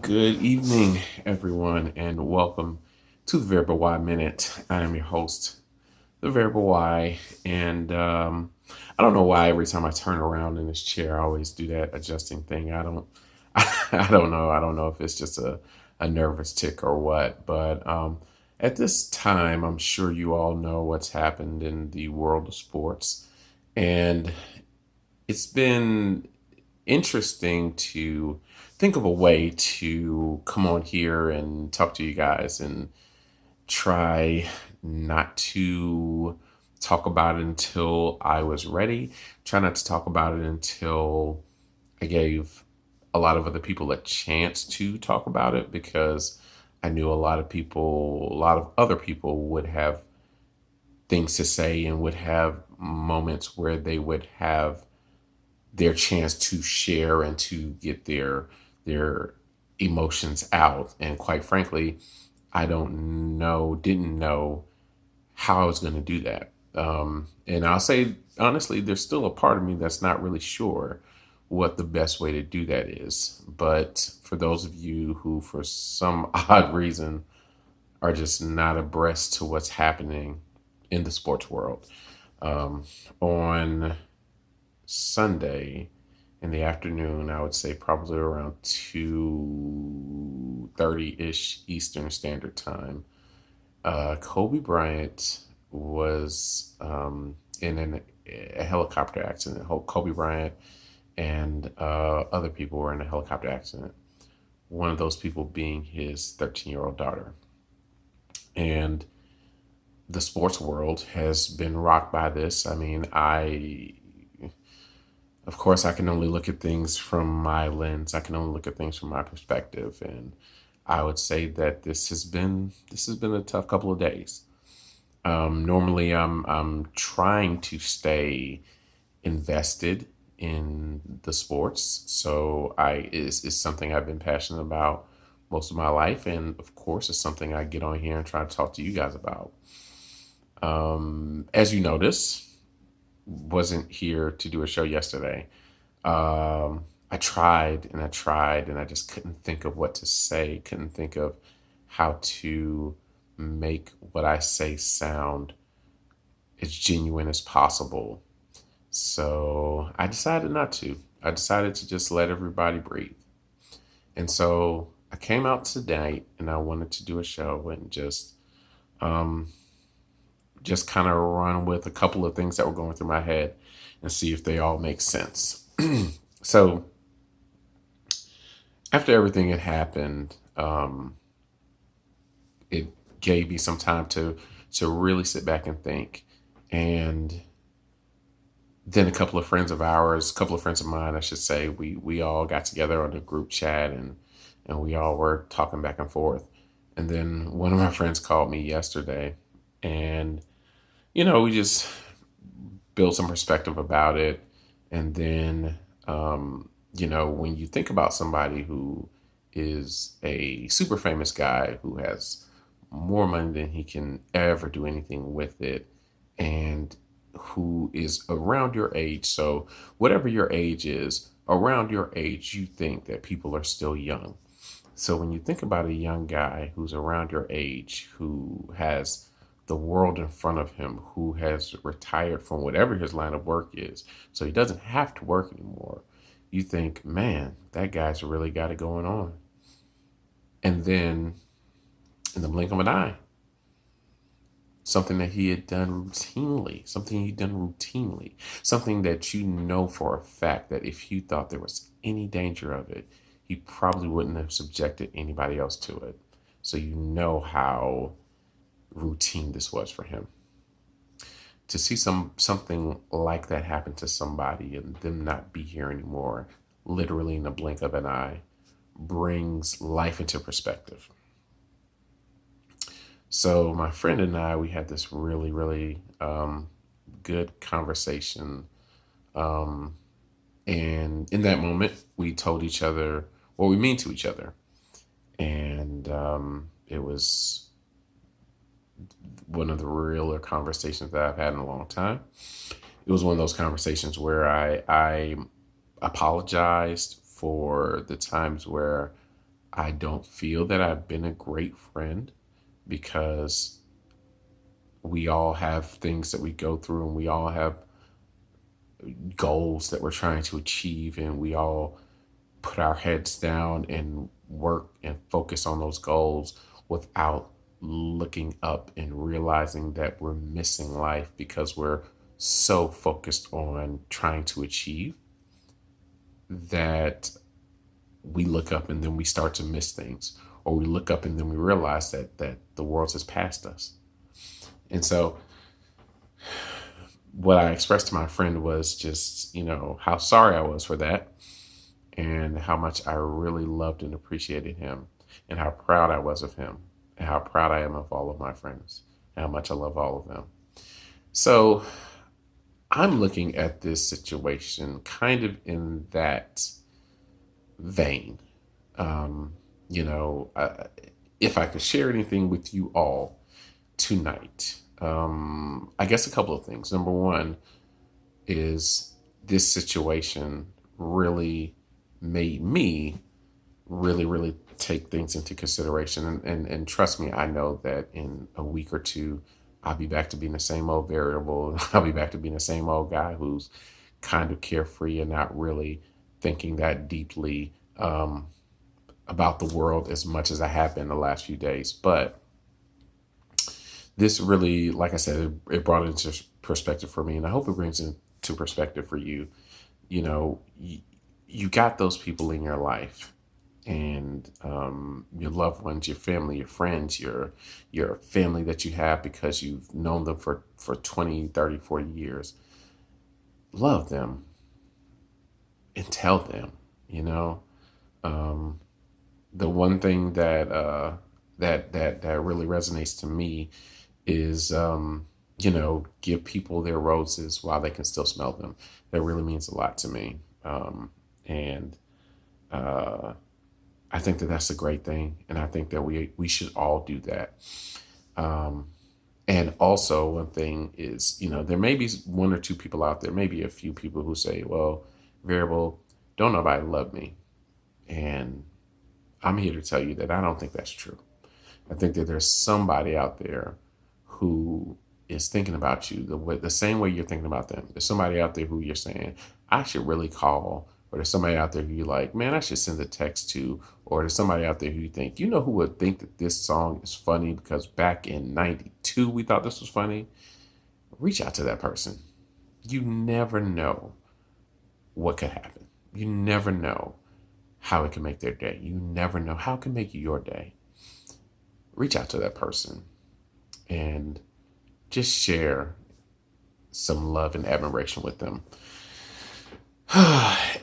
Good evening, everyone, and welcome to the Variable Y Minute. I am your host, the Variable Y, and I don't know why every time I turn around in this chair, I always do that adjusting thing. I don't, I don't know. I don't know if it's just a nervous tick or what, but at this time, I'm sure you all know what's happened in the world of sports, and it's been interesting to think of a way to come on here and talk to you guys and try not to talk about it until I was ready. Try not to talk about it until I gave a lot of other people a chance to talk about it because I knew a lot of other people would have things to say and would have moments where they would have their chance to share and to get their emotions out. And quite frankly, didn't know how I was going to do that. And I'll say honestly, there's still a part of me that's not really sure what the best way to do that is. But for those of you who, for some odd reason, are just not abreast to what's happening in the sports world, on Sunday in the afternoon, I would say probably around 2:30 ish Eastern Standard Time. Kobe Bryant was in a helicopter accident. Kobe Bryant and other people were in a helicopter accident. One of those people being his 13-year-old daughter. And the sports world has been rocked by this. I mean, of course, I can only look at things from my lens. I can only look at things from my perspective, and I would say that this has been a tough couple of days. Normally, I'm trying to stay invested in the sports, so I is something I've been passionate about most of my life, and of course, it's something I get on here and try to talk to you guys about. As you notice, wasn't here to do a show yesterday. I tried and I tried and I just couldn't think of what to say, couldn't think of how to make what I say sound as genuine as possible. So I decided not to. I decided to just let everybody breathe. And so I came out tonight and I wanted to do a show and um, just kind of run with a couple of things that were going through my head and see if they all make sense. So after everything had happened, it gave me some time to really sit back and think. And then a couple of friends of mine, I should say, we all got together on a group chat and we all were talking back and forth. And then one of my friends called me yesterday and we just build some perspective about it. And then, when you think about somebody who is a super famous guy who has more money than he can ever do anything with it, and who is around your age. So, whatever your age is, around your age, you think that people are still young. So when you think about a young guy who's around your age, who has the world in front of him, who has retired from whatever his line of work is, so he doesn't have to work anymore, you think, man, that guy's really got it going on. And then in the blink of an eye, something he'd done routinely, something that you know for a fact that if you thought there was any danger of it, he probably wouldn't have subjected anybody else to it. So you know how routine this was for him. To see something like that happen to somebody and them not be here anymore, literally in the blink of an eye, brings life into perspective. So my friend and I, we had this really, really good conversation. Um, and in that moment, we told each other what we mean to each other. And it was one of the realer conversations that I've had in a long time. It was one of those conversations where I apologized for the times where I don't feel that I've been a great friend because we all have things that we go through and we all have goals that we're trying to achieve, and we all put our heads down and work and focus on those goals without looking up and realizing that we're missing life because we're so focused on trying to achieve that we look up and then we start to miss things, or we look up and then we realize that the world has passed us. And so what I expressed to my friend was just, how sorry I was for that, and how much I really loved and appreciated him, and how proud I was of him, and how proud I am of all of my friends, and how much I love all of them. So I'm looking at this situation kind of in that vein. Um, you know, I, if I could share anything with you all tonight, I guess a couple of things. Number one is this situation really made me really take things into consideration. And trust me, I know that in a week or two, I'll be back to being the same old variable. I'll be back to being the same old guy who's kind of carefree and not really thinking that deeply about the world as much as I have been the last few days. But this really, like I said, it brought it into perspective for me, and I hope it brings it into perspective for you. You know, you got those people in your life, and your loved ones, your family, your friends, your family that you have because you've known them for 20, 30, 40 years. Love them and tell them, you know. Um, the one thing that really resonates to me is give people their roses while they can still smell them. That really means a lot to me. And uh, I think that that's a great thing, and I think that we should all do that. Um, and also, one thing is, there may be one or two people out there, maybe a few people who say, "Well, variable, don't nobody love me," and I'm here to tell you that I don't think that's true. I think that there's somebody out there who is thinking about you the same way you're thinking about them. There's somebody out there who you're saying, I should really call. Or there's somebody out there who you're like, man, I should send a text to. Or there's somebody out there who you think, who would think that this song is funny because back in 92, we thought this was funny. Reach out to that person. You never know what could happen. You never know how it can make their day. You never know how it can make your day. Reach out to that person and just share some love and admiration with them.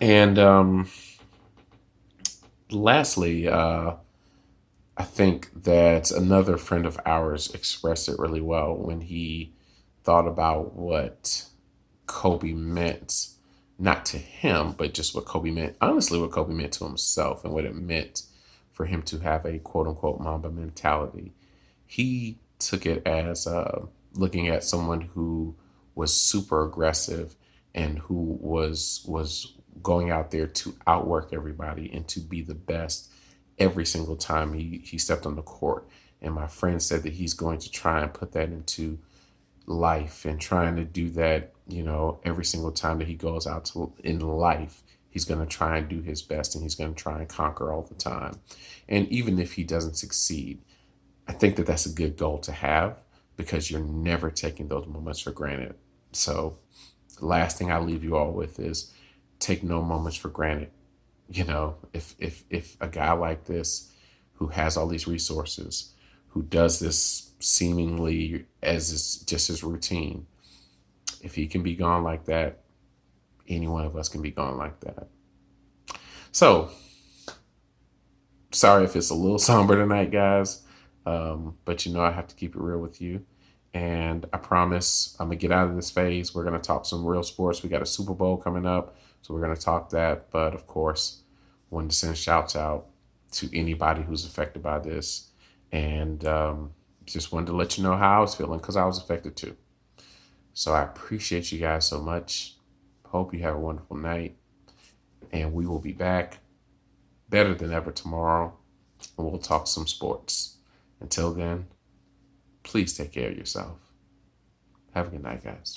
And lastly, I think that another friend of ours expressed it really well when he thought about what Kobe meant, not to him, but just what Kobe meant, honestly, what Kobe meant to himself and what it meant for him to have a quote unquote Mamba mentality. He took it as looking at someone who was super aggressive and who was going out there to outwork everybody and to be the best every single time he stepped on the court. And my friend said that he's going to try and put that into life and trying to do that, every single time that he goes out in life, he's going to try and do his best and he's going to try and conquer all the time. And even if he doesn't succeed, I think that that's a good goal to have because you're never taking those moments for granted. So the last thing I leave you all with is take no moments for granted. If a guy like this who has all these resources, who does this seemingly as just his routine, if he can be gone like that, any one of us can be gone like that. So sorry if it's a little somber tonight, guys. But I have to keep it real with you. And I promise I'm going to get out of this phase. We're going to talk some real sports. We got a Super Bowl coming up, so we're going to talk that. But of course, wanted to send shouts out to anybody who's affected by this. And just wanted to let you know how I was feeling because I was affected too. So I appreciate you guys so much. Hope you have a wonderful night. And we will be back better than ever tomorrow. and we'll talk some sports. Until then, please take care of yourself. Have a good night, guys.